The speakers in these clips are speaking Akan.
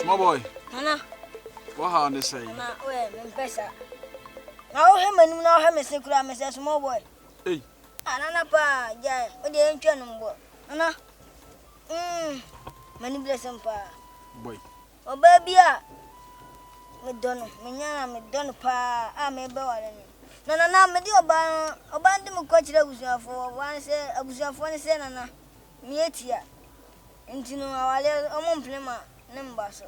Small boy. Nana. What how they say? Nana, wait, Pesa. Now him and now him is a small boy. Hey. Nana pa, yeah, but they ain't trying to Nana. Many blessings pa. Boy. Oh baby, me done pa. I may bow. Nana, me do abandon my coach. I was for one say, I was for one say, Nana. Mietia. Into no, our own plema, Nembaso.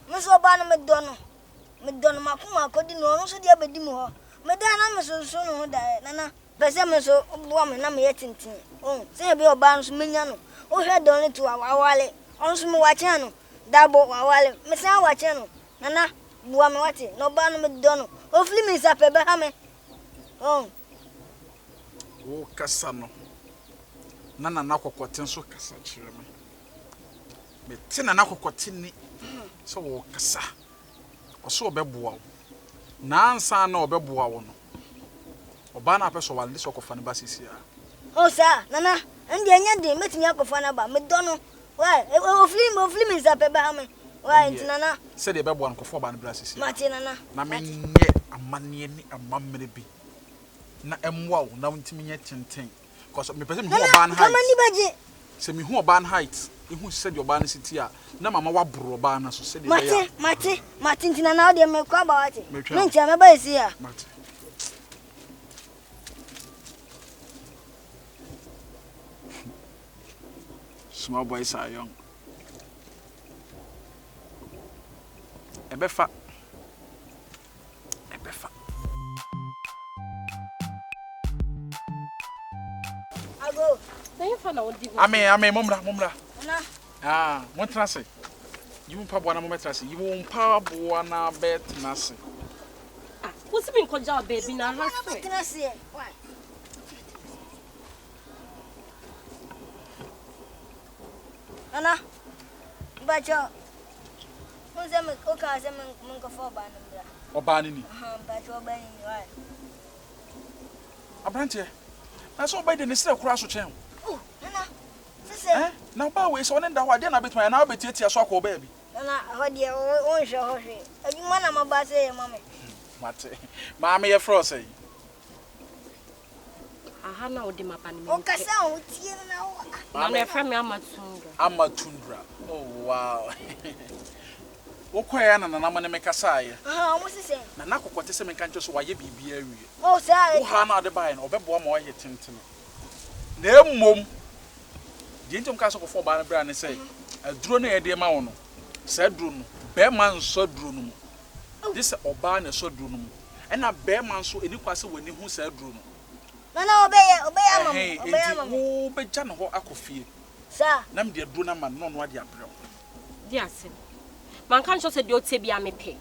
Miss Obana Madonna Macuma couldn't know so dear Bedimo. Madame so soon die, Nana. Besameso, woman, I'm yet in tea. Oh, say be Oban's minion. Oh, had only to our wallet. Also, Wachano, double wallet, Miss Wachano, Nana, Buamati, no Banner Madonna. Oh, Fleming's up a Bahame. Oh, Cassano. Nana Kokote so Cassa. Tina na kokotini so wo kasa oso obeboa na ansa na obeboa wo no oba na peso wale so kofa ne basisi a o sa nana ndi anya de metimi akofa na ba me do no wa o film za pe ba me wa ntina se de beboa no kofa ba ne basisi mate nana na menye amane ni amamre bi na emwa wo na ntimi nye tenten cause me pese me hu oba na height se me hu oba na height ihu se de oba na siti a na mama wa bro oba na so se de ya mate ntina na o de me kwa ba wate me ntia me ba esi a mate small boys are young ebefa ago Then you find out what ame momra na montra se you pa boa na mometra se you pa boa na bet na se what's been called job baby na last week na se why Nana bacho unse me o ka se me ko fo ba na bra oba ni bacho oba ni why abrante na so oba de ne sire kura so chen Nana sese na ba we so ne nda ho ade na betuma na obetietia so akọ ba bi Nana ho de o nhwe ho hwe adwuma na maba se ye mame mate ma me ye fro say aha na odi mapa ni o kasa o tie na o na me fra me amatundra oh wow wo kwaya na nana ma ne me kasa ye o mo sese na nakokote se me kan so waye bibia awie o sa wo ha na ade bai na obebo ma waye tenten na emmom je ntom ka so kofo ba na bra ne say aduro na ye de ma wo no sa aduro no be man so aduro no mu this oba na so aduro no mu ena be man so eni kwase wani hu sa aduro no Nana obeye mama wo be ja no ho akofie sa na me de aduro na ma no no ade abrɛ di ase man kan so se di otie bia me pe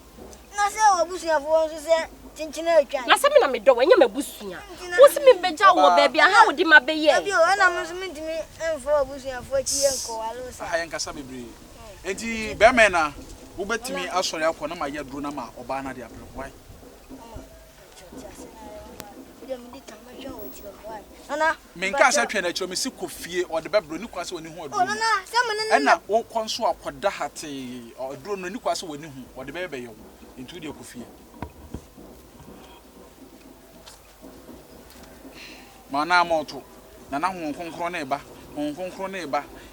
na se obusuafo nso se chinchina atwa na se me na me do wanya mabusunya wo se me beja wo baby aha wo di ma be ye abi o na mo so mentimi emfo obusuafo achi ye nko walo sa aha nkasa bebre enti be me na wo betimi asori akọ na ma ye aduro na ma oba na de abrɛ why Nana menka asa twa na chiro me si kofie o de bebro ni kwase woni hu aduro Nana se me e na wo konso akoda hate aduro no ni kwase woni hu o de bebe ye wo ntu de kofie mana moto na na hu konkro na eba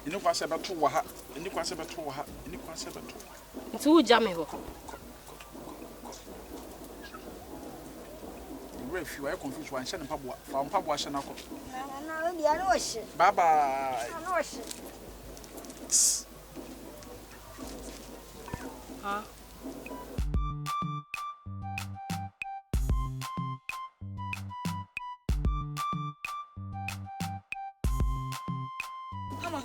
ni kwase beto wo ha ni kwase beto nti wo ja me ho if you are confused one shall pabwa from pabwa shanako na we dia no hye bye bye no hye ha mama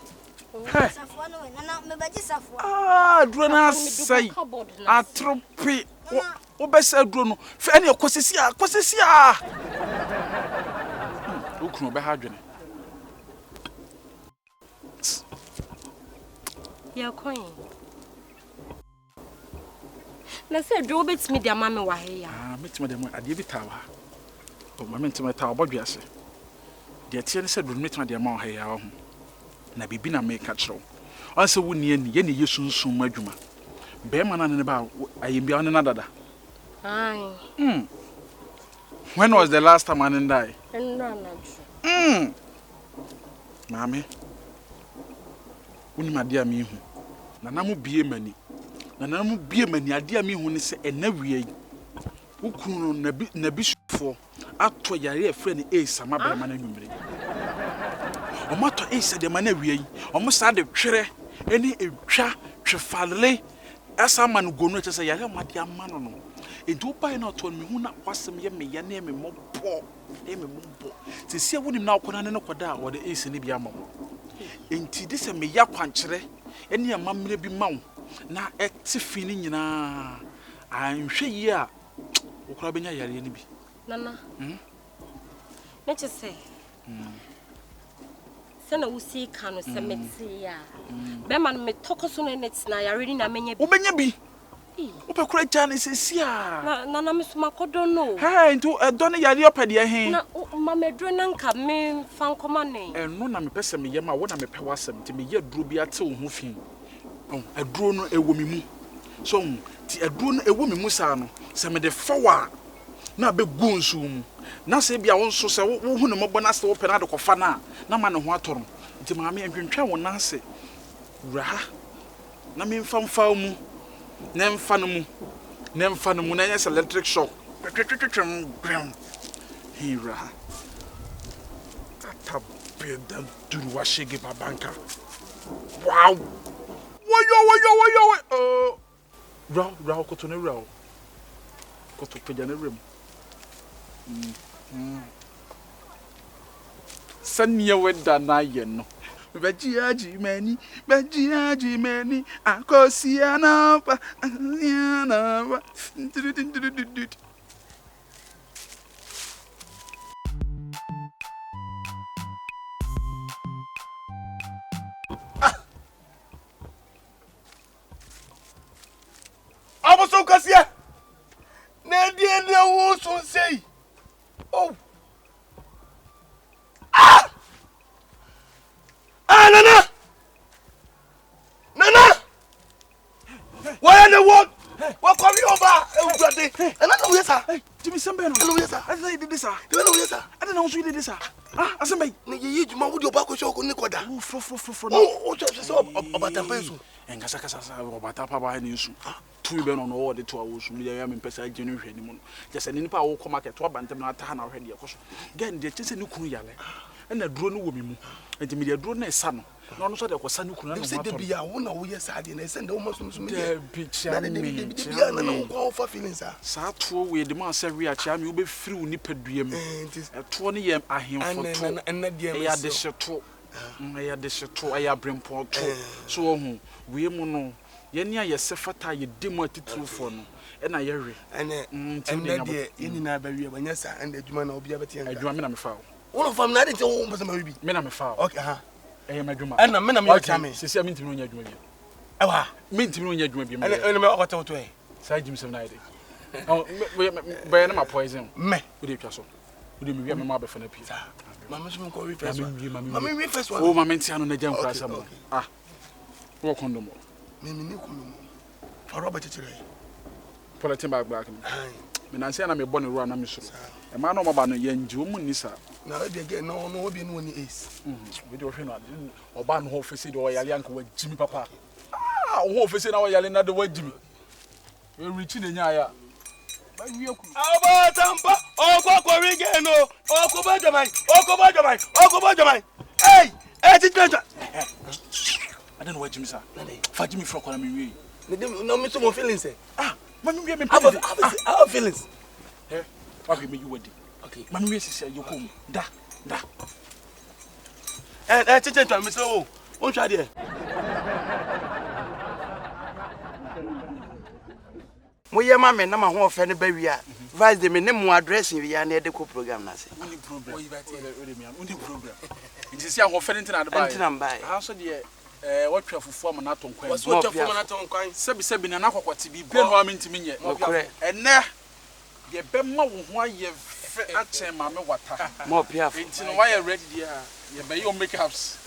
safwa no nana me baji safwa duro na sai atropi wo besa duro no fe ne kosisi a wo kunu be ha dwene ya coin na se duro betimi dia mame wa he ya metimi dem ade bi tawa o mame ntimi tawa bodwiase de tie ne se duro metimi dia ma wa he ya ho na bibi na me ka kiro on se wo nie ni ye ne yesunsun adwuma Be man and about I be on another. Aye. When was the last time man die? Mammy. When my dear me, Nanamu be a many. Nanamu be a many, dear me when it's a never who could Nabish for up to your friend Ace, some other man and you. O matter Ace, the man we almost had a chair, any a cha, chefale, as some man go not to say, I am my dear man. And do buy not told me who not was some your name and more poor, name and more. To see a woman now could not know what the Ace in the Biamo. And this a me ya quanchere, and your mammy be mount. Now at Tiffany, I'm sure ya. Ukrabinya yari bi. Nana. Let's just say. Sena usi kanu semeti ya. Be man me toko so na net na yari na menye bi. Obenya bi. Ope kura jana sesia. Nana me suma kodo no. Hey, into don yari opede he. Na ma medro na nka me fan koma ne. No na me pese me yema wo na me pe wasem ti me ye duro bi ate wo ho fi. Aduro no ewo mi mu. So ti aduro no ewo mi mu sa no. Se me de fawa na be gu nsu mu na se bia won so se wo hu no mo na se wo pe na de kofa na ma ne ho atoro nti ma me antwentwa won na se ra na me mfamfa mu na mfa no mu na yes electric shock hira tata be da duru wa shege babanka wow woyo ra ko to ne ra to pejane rem sanya weda na ye no bejiaji mani akosiana pa yana ba Aboso kasia na die wo so sei. Oh. Nana. Why the what? What come you over? Nana no yesa. Jimmy Sambe no. No yesa. I say did this sir. No yesa. I don't know who did this sir. Asambe. Na ye juma wo di obako show ko ni koda. Oh fro. Oh, just so obatampa so. Engasa obatapa ba ni nsu. Tu be no no de to awosu me ya me pesa agenu hwani mu. Just ani nipa wo koma ke to abantem na ata na hwani ekoso. Gen de chese ni kunu yale. Na duro no wo mi mu. Enti me de duro na esa no. Na no so de kosa ni kunu na no. Se de bia wo na wo ye sa de na se de wo mo so me. De bicha me. Bia na no ko fa feelings a. Sa to we de man se wi a chia me wo be firi wo nipa dua mu. To no ye ahemfo to. Ya de hyeto. Ya de hyeto ya brempo to. So wo hu we mu no yeni a yesefata ye demo atitru fo no e na ye hwe ene de yeni na ba wi abanya sa ande adwuma na obi abeti anga adwuma me na me fa wo fam na de nti wo mpesa ma wi bi me na me fa okay ha e ma adwuma ena me na me ya me sisi a mintimi no nya adwuma bi ewa mintimi no nya adwuma bi ene me okota to e sa jim sem na ide be na ma poison me wo de twa so wo de me wi me ma be fa na pi mama so ko wi first one mama wi first one o mama ntia no na jam kra sam wo kondom me ni kunu fa roba chechire politin back me nan se na me bone ro na me so e ma no maba no ye nji o mu ni sa na we be get no obi no ni ace we dey hwe no oba no ho fesi de o yale anka wa jimi papa o ho fesi na o yale na de wa jimi we reach na nya ya ba wi aku aba tampa o ko ringe no o ko ba jamai hey titwenja I don't know what Jimmy sir. Fat Jimmy Frog on me. No, me some feelings. Mammy, me our feelings. Eh, okay, me you wedding. Okay, Mammy says you come. Da. And teacher, Mr. O, won't try there. Mo ye ma me na ma ho ofe ne ba wi a vice de me ne mo address wi a na de ko program na se only program only program it is ya ho ofe ne ntina de ba ha so de what fufu am na tonkwan what fufu am na tonkwan sebi na nakokote bi be no amintimi nye ene ye be ma wo ho aye fe achen ma me wata mo piaf nti no why ready there ye be your makeups